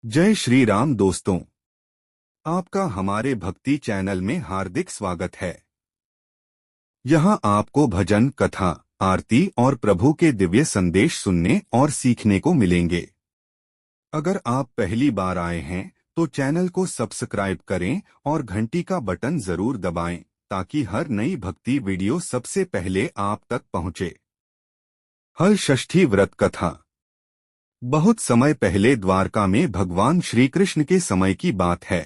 जय श्री राम दोस्तों, आपका हमारे भक्ति चैनल में हार्दिक स्वागत है। यहाँ आपको भजन, कथा, आरती और प्रभु के दिव्य संदेश सुनने और सीखने को मिलेंगे। अगर आप पहली बार आए हैं तो चैनल को सब्सक्राइब करें और घंटी का बटन जरूर दबाएं ताकि हर नई भक्ति वीडियो सबसे पहले आप तक पहुंचे। हल षष्ठी व्रत कथा। बहुत समय पहले द्वारका में भगवान श्री कृष्ण के समय की बात है।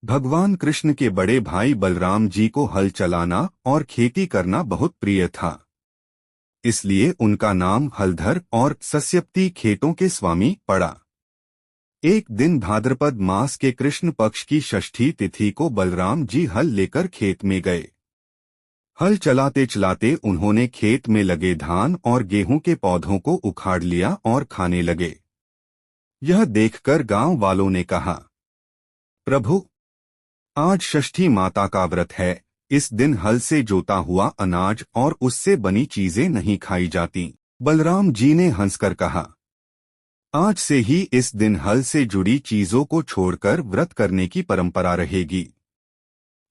भगवान कृष्ण के बड़े भाई बलराम जी को हल चलाना और खेती करना बहुत प्रिय था। इसलिए उनका नाम हलधर और सस्यपति खेतों के स्वामी पड़ा। एक दिन भाद्रपद मास के कृष्ण पक्ष की षष्ठी तिथि को बलराम जी हल लेकर खेत में गए। हल चलाते चलाते उन्होंने खेत में लगे धान और गेहूं के पौधों को उखाड़ लिया और खाने लगे। यह देखकर गांव वालों ने कहा, प्रभु, आज षष्ठी माता का व्रत है। इस दिन हल से जोता हुआ अनाज और उससे बनी चीजें नहीं खाई जाती। बलराम जी ने हंसकर कहा, आज से ही इस दिन हल से जुड़ी चीजों को छोड़कर व्रत करने की परंपरा रहेगी।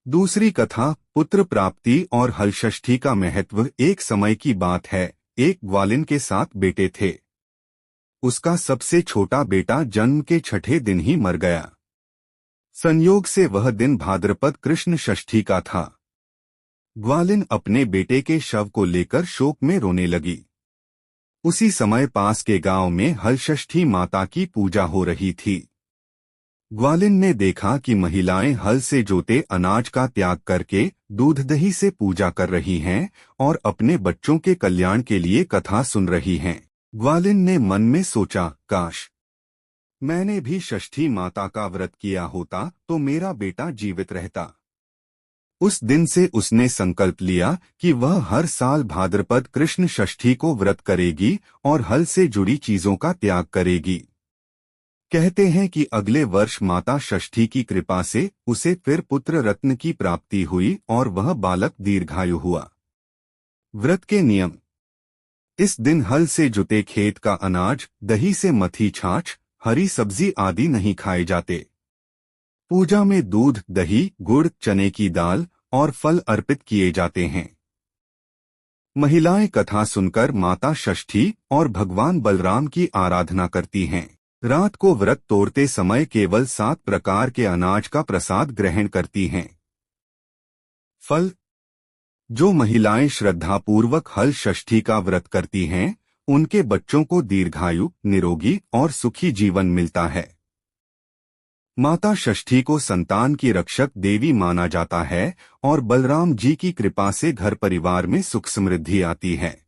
दूसरी कथा, पुत्र प्राप्ति और हल षष्ठी का महत्व। एक समय की बात है, एक ग्वालिन के 7 बेटे थे। उसका सबसे छोटा बेटा जन्म के छठे दिन ही मर गया। संयोग से वह दिन भाद्रपद कृष्ण षष्ठी का था। ग्वालिन अपने बेटे के शव को लेकर शोक में रोने लगी। उसी समय पास के गांव में हल षष्ठी माता की पूजा हो रही थी। ग्वालिन ने देखा कि महिलाएं हल से जोते अनाज का त्याग करके दूध दही से पूजा कर रही हैं और अपने बच्चों के कल्याण के लिए कथा सुन रही हैं। ग्वालिन ने मन में सोचा, काश मैंने भी षष्ठी माता का व्रत किया होता तो मेरा बेटा जीवित रहता। उस दिन से उसने संकल्प लिया कि वह हर साल भाद्रपद कृष्ण षष्ठी को व्रत करेगी और हल से जुड़ी चीजों का त्याग करेगी। कहते हैं कि अगले वर्ष माता षष्ठी की कृपा से उसे फिर पुत्र रत्न की प्राप्ति हुई और वह बालक दीर्घायु हुआ। व्रत के नियम। इस दिन हल से जुते खेत का अनाज, दही से मथी छाछ, हरी सब्जी आदि नहीं खाए जाते। पूजा में दूध, दही, गुड़, चने की दाल और फल अर्पित किए जाते हैं। महिलाएं कथा सुनकर माता षष्ठी और भगवान बलराम की आराधना करती हैं। रात को व्रत तोड़ते समय केवल 7 प्रकार के अनाज का प्रसाद ग्रहण करती हैं। फल। जो महिलाएं श्रद्धापूर्वक हल षष्ठी का व्रत करती हैं, उनके बच्चों को दीर्घायु, निरोगी और सुखी जीवन मिलता है। माता षष्ठी को संतान की रक्षक देवी माना जाता है और बलराम जी की कृपा से घर परिवार में सुख समृद्धि आती है।